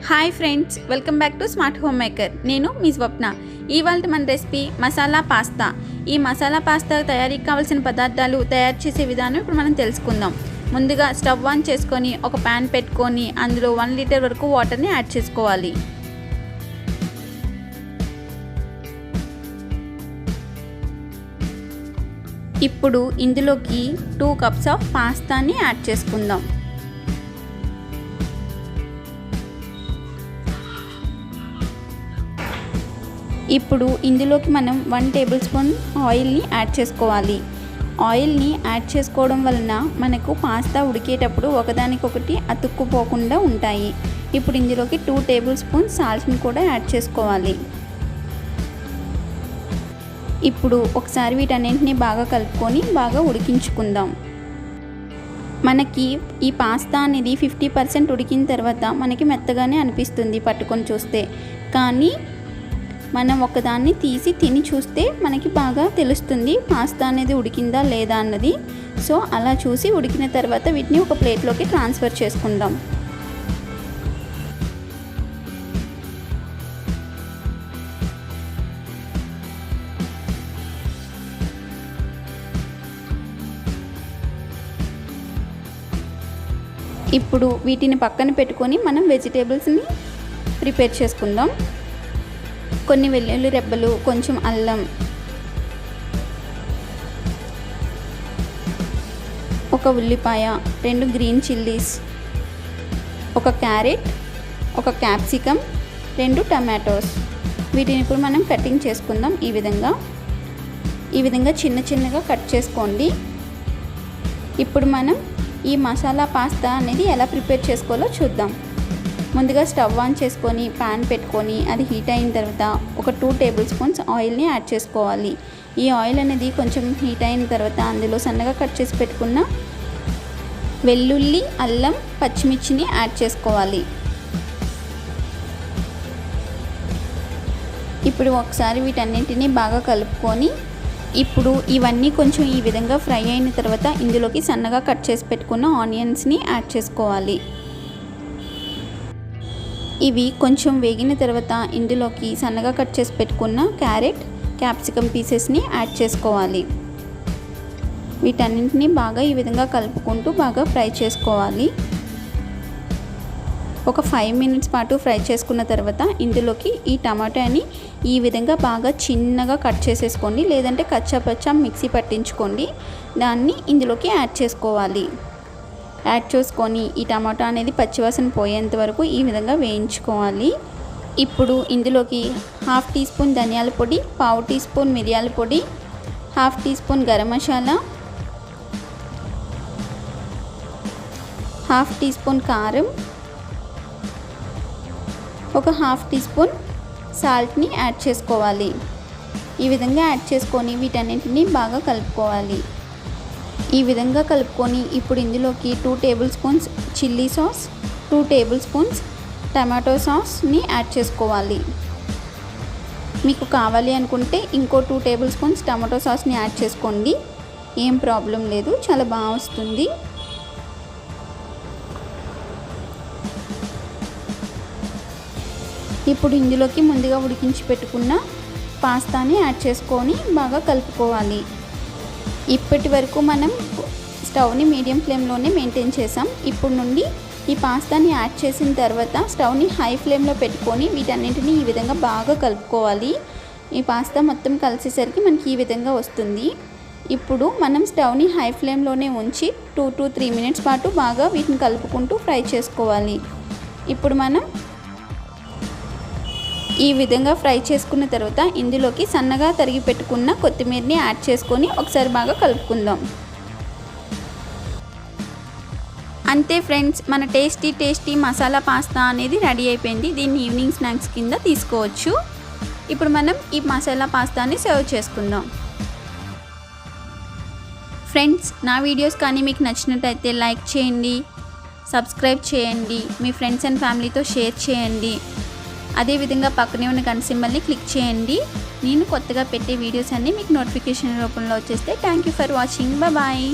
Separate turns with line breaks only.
Hi friends, welcome back to smart home maker. నేను మీ స్వప్న. ఇవాళ మన రెసిపీ మసాలా పాస్తా. ఈ మసాలా పాస్తా తయారీకి కావాల్సిన పదార్థాలు, తయారు చేసే విధానం ఇప్పుడు మనం తెలుసుకుందాం. ముందుగా స్టవ్ ఆన్ చేసుకొని ఒక ప్యాన్ పెట్టుకొని అందులో 1 లీటర్ వరకు వాటర్ని యాడ్ చేసుకోవాలి. ఇప్పుడు ఇందులోకి 2 కప్స్ ఆఫ్ పాస్తాని యాడ్ చేసుకుందాం. ఇప్పుడు ఇందులోకి మనం 1 టేబుల్ స్పూన్ ఆయిల్ని యాడ్ చేసుకోవాలి. ఆయిల్ని యాడ్ చేసుకోవడం వలన మనకు పాస్తా ఉడికేటప్పుడు ఒకదానికొకటి అతుక్కుపోకుండా ఉంటాయి. ఇప్పుడు ఇందులోకి 2 టేబుల్ స్పూన్ సాల్ట్ని కూడా యాడ్ చేసుకోవాలి. ఇప్పుడు ఒకసారి వీటన్నింటినీ బాగా కలుపుకొని బాగా ఉడికించుకుందాం. మనకి ఈ పాస్తా అనేది 50% ఉడికిన తర్వాత మనకి మెత్తగానే అనిపిస్తుంది పట్టుకొని చూస్తే. కానీ మనం ఒకదాన్ని తీసి తిని చూస్తే మనకి బాగా తెలుస్తుంది పాస్తా అనేది ఉడికిందా లేదా అన్నది. సో అలా చూసి ఉడికిన తర్వాత వీటిని ఒక ప్లేట్లోకి ట్రాన్స్ఫర్ చేసుకుందాం. ఇప్పుడు వీటిని పక్కన పెట్టుకొని మనం వెజిటేబుల్స్ని ప్రిపేర్ చేసుకుందాం. కొన్ని వెల్లుల్లి రెబ్బలు, కొంచెం అల్లం, ఒక ఉల్లిపాయ, 2 గ్రీన్ చిల్లీస్, ఒక క్యారెట్, ఒక క్యాప్సికమ్, 2 టమాటోస్. వీటిని ఇప్పుడు మనం కటింగ్ చేసుకుందాం. ఈ విధంగా చిన్న చిన్నగా కట్ చేసుకోండి. ఇప్పుడు మనం ఈ మసాలా పాస్తా అనేది ఎలా ప్రిపేర్ చేసుకోవాలో చూద్దాం. ముందుగా స్టవ్ ఆన్ చేసుకొని ప్యాన్ పెట్టుకొని అది హీట్ అయిన తర్వాత ఒక 2 టేబుల్ స్పూన్స్ ఆయిల్ని యాడ్ చేసుకోవాలి. ఈ ఆయిల్ అనేది కొంచెం హీట్ అయిన తర్వాత అందులో సన్నగా కట్ చేసి పెట్టుకున్న వెల్లుల్లి, అల్లం, పచ్చిమిర్చిని యాడ్ చేసుకోవాలి. ఇప్పుడు ఒకసారి వీటన్నింటినీ బాగా కలుపుకొని ఇప్పుడు ఇవన్నీ కొంచెం ఈ విధంగా ఫ్రై అయిన తర్వాత ఇందులోకి సన్నగా కట్ చేసి పెట్టుకున్న ఆనియన్స్ని యాడ్ చేసుకోవాలి. ఇవి కొంచెం వేగిన తర్వాత ఇందులోకి సన్నగా కట్ చేసి పెట్టుకున్న క్యారెట్, క్యాప్సికమ్ పీసెస్ని యాడ్ చేసుకోవాలి. వీటన్నింటినీ బాగా ఈ విధంగా కలుపుకుంటూ బాగా ఫ్రై చేసుకోవాలి. ఒక 5 మినిట్స్ పాటు ఫ్రై చేసుకున్న తర్వాత ఇందులోకి ఈ టమాటాని ఈ విధంగా బాగా చిన్నగా కట్ చేసేసుకోండి, లేదంటే కచ్చాపచ్చా మిక్సీ పట్టించుకోండి. దాన్ని ఇందులోకి యాడ్ చేసుకోవాలి. యాడ్ చేసుకొని ఈ టమాటా అనేది పచ్చివాసన పోయేంత వరకు ఈ విధంగా వేయించుకోవాలి. ఇప్పుడు ఇందులోకి 1/2 టీ స్పూన్ ధనియాల పొడి, 1/2 టీ స్పూన్ మిరియాల పొడి, 1/2 teaspoon garam masala, 1/2 teaspoon కారం, ఒక 1/2 టీ స్పూన్ సాల్ట్ని యాడ్ చేసుకోవాలి. ఈ విధంగా యాడ్ చేసుకొని వీటన్నింటినీ బాగా కలుపుకోవాలి. ఈ విధంగా కలుపుకొని ఇప్పుడు ఇందులోకి 2 tablespoons chilli sauce, 2 tablespoons tomato సాస్ని యాడ్ చేసుకోవాలి. మీకు కావాలి అనుకుంటే ఇంకో 2 టేబుల్ స్పూన్స్ టమాటో సాస్ని యాడ్ చేసుకోండి. ఏం ప్రాబ్లం లేదు, చాలా బాగా వస్తుంది. ఇప్పుడు ఇందులోకి ముందుగా ఉడికించి పెట్టుకున్న పాస్తాని యాడ్ చేసుకొని బాగా కలుపుకోవాలి. ఇప్పటి వరకు మనం స్టవ్ని మీడియం ఫ్లేమ్లోనే మెయింటైన్ చేసాం. ఇప్పుడు నుండి ఈ పాస్తాని యాడ్ చేసిన తర్వాత స్టవ్ని హై ఫ్లేమ్లో పెట్టుకొని వీటన్నింటినీ ఈ విధంగా బాగా కలుపుకోవాలి. ఈ పాస్తా మొత్తం కలిసేసరికి మనకి ఈ విధంగా వస్తుంది. ఇప్పుడు మనం స్టవ్ని హై ఫ్లేమ్లోనే ఉంచి 2 to 3 మినిట్స్ పాటు బాగా వీటిని కలుపుకుంటూ ఫ్రై చేసుకోవాలి. ఇప్పుడు మనం ఈ విధంగా ఫ్రై చేసుకున్న తర్వాత ఇందులోకి సన్నగా తరిగి పెట్టుకున్న కొత్తిమీరని యాడ్ చేసుకొని ఒకసారి బాగా కలుపుకుందాం. అంతే ఫ్రెండ్స్, మన టేస్టీ మసాలా పాస్తా అనేది రెడీ అయిపోయింది. దీన్ని ఈవినింగ్ స్నాక్స్ కింద తీసుకోవచ్చు. ఇప్పుడు మనం ఈ మసాలా పాస్తాని సర్వ్ చేసుకుందాం. ఫ్రెండ్స్, నా వీడియోస్ కానీ మీకు నచ్చినట్టయితే లైక్ చేయండి, సబ్స్క్రైబ్ చేయండి, మీ ఫ్రెండ్స్ అండ్ ఫ్యామిలీతో షేర్ చేయండి. అదేవిధంగా పక్కనే ఉన్న గంట సింబల్ని క్లిక్ చేయండి. నేను కొత్తగా పెట్టే వీడియోస్ అన్నీ మీకు నోటిఫికేషన్ రూపంలో వచ్చేస్తే. Thank you for watching. Bye.